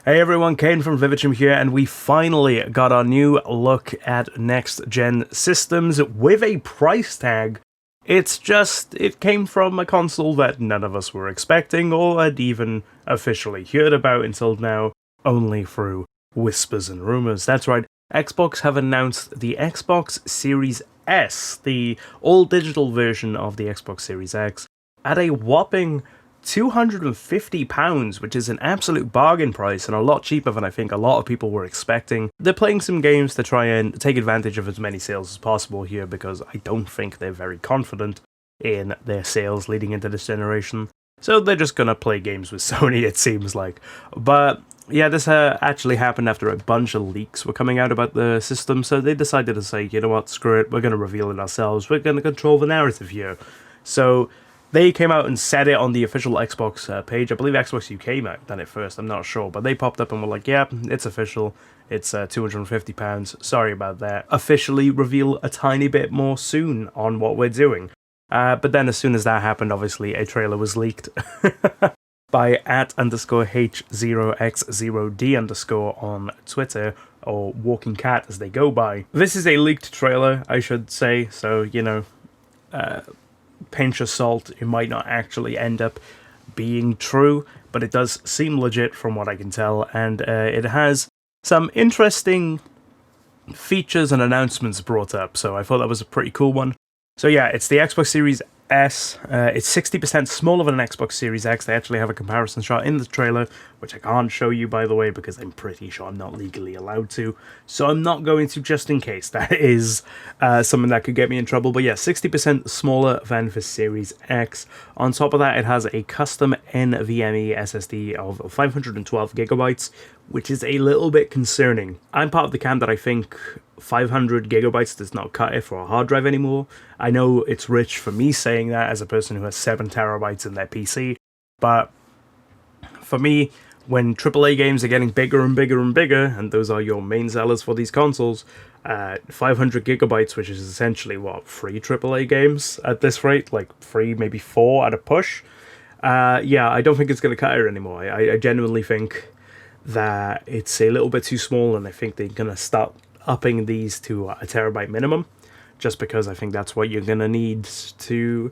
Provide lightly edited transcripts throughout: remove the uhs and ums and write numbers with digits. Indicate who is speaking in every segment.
Speaker 1: Hey everyone, Kane from Vivichum here, and we finally got our new look at next-gen systems with a price tag. It came from a console that none of us were expecting or had even officially heard about until now, only through whispers and rumors. That's right, Xbox have announced the Xbox Series S, the all-digital version of the Xbox Series X, at a whopping £250, which is an absolute bargain price and a lot cheaper than I think a lot of people were expecting. They're playing some games to try and take advantage of as many sales as possible here because I don't think they're very confident in their sales leading into this generation. So they're just gonna play games with Sony, it seems like. But yeah, this actually happened after a bunch of leaks were coming out about the system, so they decided to say, you know what, screw it, we're gonna reveal it ourselves, we're gonna control the narrative here. So they came out and said it on the official Xbox page. I believe Xbox UK might have done it first, I'm not sure. But they popped up and were like, yeah, it's official. It's £250. Sorry about that. Officially reveal a tiny bit more soon on what we're doing. But then as soon as that happened, obviously, a trailer was leaked by @_H0x0D_ on Twitter, or Walking Cat as they go by. This is a leaked trailer, I should say, so, you know, pinch of salt, it might not actually end up being true, but it does seem legit from what I can tell, and it has some interesting features and announcements brought up, so I thought that was a pretty cool one. So yeah, it's the Xbox Series S. It's 60% smaller than an Xbox Series X. They actually have a comparison shot in the trailer, which I can't show you, by the way, because I'm pretty sure I'm not legally allowed to. So I'm not going to, just in case. That is something that could get me in trouble. But yeah, 60% smaller than the Series X. On top of that, it has a custom NVMe SSD of 512 gigabytes, which is a little bit concerning. I'm part of the camp that I think 500 gigabytes does not cut it for a hard drive anymore. I know it's rich for me saying that as a person who has 7 terabytes in their PC, but for me, when AAA games are getting bigger and bigger and bigger, and those are your main sellers for these consoles, 500 gigabytes, which is essentially, what, 3 AAA games at this rate? Like 3, maybe 4 at a push? Yeah, I don't think it's going to cut it anymore. I genuinely think that it's a little bit too small, and I think they're going to start upping these to a terabyte minimum, just because I think that's what you're going to need to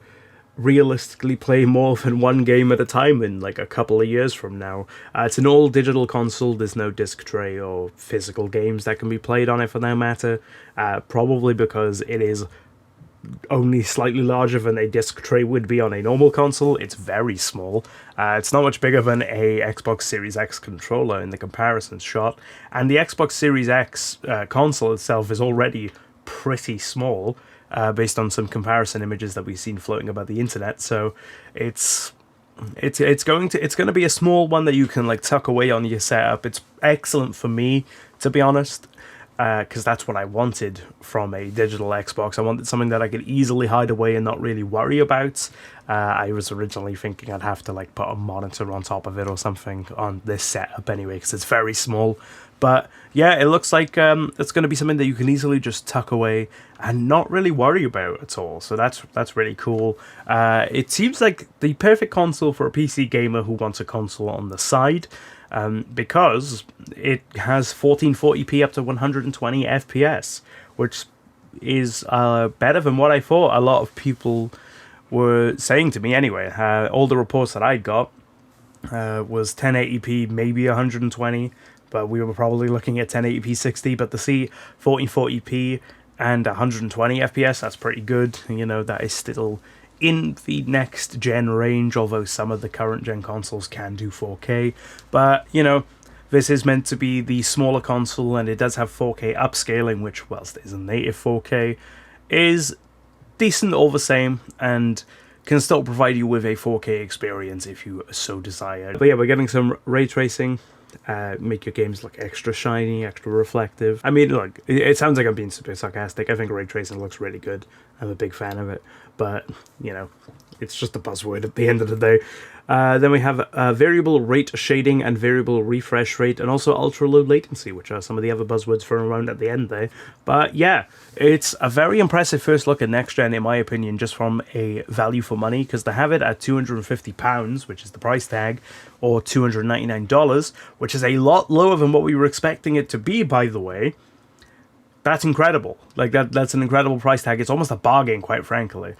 Speaker 1: realistically play more than one game at a time in like a couple of years from now. It's an all-digital console, there's no disc tray or physical games that can be played on it for that matter, probably because it is only slightly larger than a disc tray would be on a normal console. It's very small. It's not much bigger than a Xbox Series X controller in the comparison shot, and the Xbox Series X console itself is already pretty small, based on some comparison images that we've seen floating about the internet. So it's going to be a small one that you can like tuck away on your setup. It's excellent for me, to be honest, because that's what I wanted from a digital Xbox. I wanted something that I could easily hide away and not really worry about. I was originally thinking I'd have to like put a monitor on top of it or something on this setup anyway, because it's very small. But yeah, it looks like it's going to be something that you can easily just tuck away and not really worry about at all. So that's really cool. It seems like the perfect console for a PC gamer who wants a console on the side, because it has 1440p up to 120 FPS, which is better than what I thought a lot of people were saying to me anyway. All the reports that I got was 1080p, maybe 120, but we were probably looking at 1080p 60, but to see 1440p and 120 FPS, that's pretty good. You know, that is still in the next gen range, although some of the current gen consoles can do 4K. But, you know, this is meant to be the smaller console, and it does have 4K upscaling, which, whilst it is a native 4K, is decent all the same, and can still provide you with a 4K experience if you so desire. But yeah, we're getting some ray tracing, make your games look extra shiny, extra reflective. I mean, look, it sounds like I'm being super sarcastic. I think ray tracing looks really good. I'm a big fan of it, but, you know, it's just a buzzword at the end of the day. Then we have variable rate shading and variable refresh rate, and also ultra low latency, which are some of the other buzzwords thrown around at the end there. But yeah, it's a very impressive first look at next gen, in my opinion, just from a value for money, because they have it at £250, which is the price tag, or $299, which is a lot lower than what we were expecting it to be, by the way. That's incredible. Like, that's an incredible price tag. It's almost a bargain, quite frankly.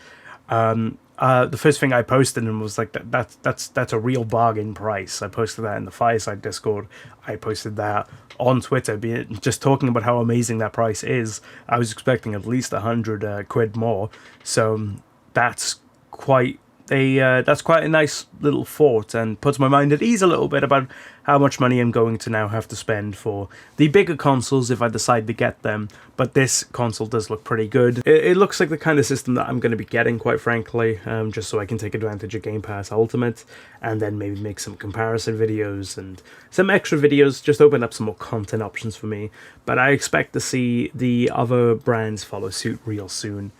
Speaker 1: The first thing I posted and was like, that's a real bargain price. I posted that in the Fireside Discord. I posted that on Twitter, just talking about how amazing that price is. I was expecting at least 100 quid more. So that's quite a nice little thought, and puts my mind at ease a little bit about how much money I'm going to now have to spend for the bigger consoles if I decide to get them. But this console does look pretty good. It looks like the kind of system that I'm going to be getting, quite frankly, just so I can take advantage of Game Pass Ultimate, and then maybe make some comparison videos and some extra videos, just open up some more content options for me. But I expect to see the other brands follow suit real soon.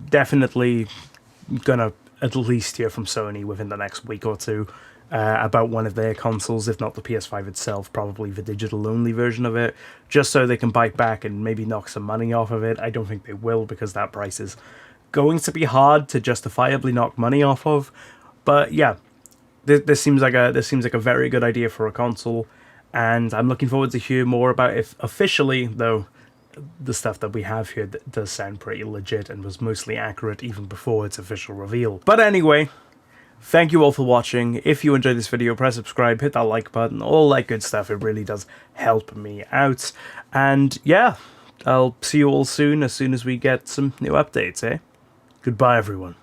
Speaker 1: Definitely gonna at least hear from Sony within the next week or two about one of their consoles, if not the PS5 itself, probably the digital-only version of it, just so they can bite back and maybe knock some money off of it. I don't think they will, because that price is going to be hard to justifiably knock money off of. But yeah, this seems like a very good idea for a console, and I'm looking forward to hear more about it officially, though. The stuff that we have here does sound pretty legit and was mostly accurate even before its official reveal. But anyway, thank you all for watching. If you enjoyed this video, press subscribe, hit that like button, all that good stuff. It really does help me out. And yeah, I'll see you all soon as we get some new updates, eh? Goodbye, everyone.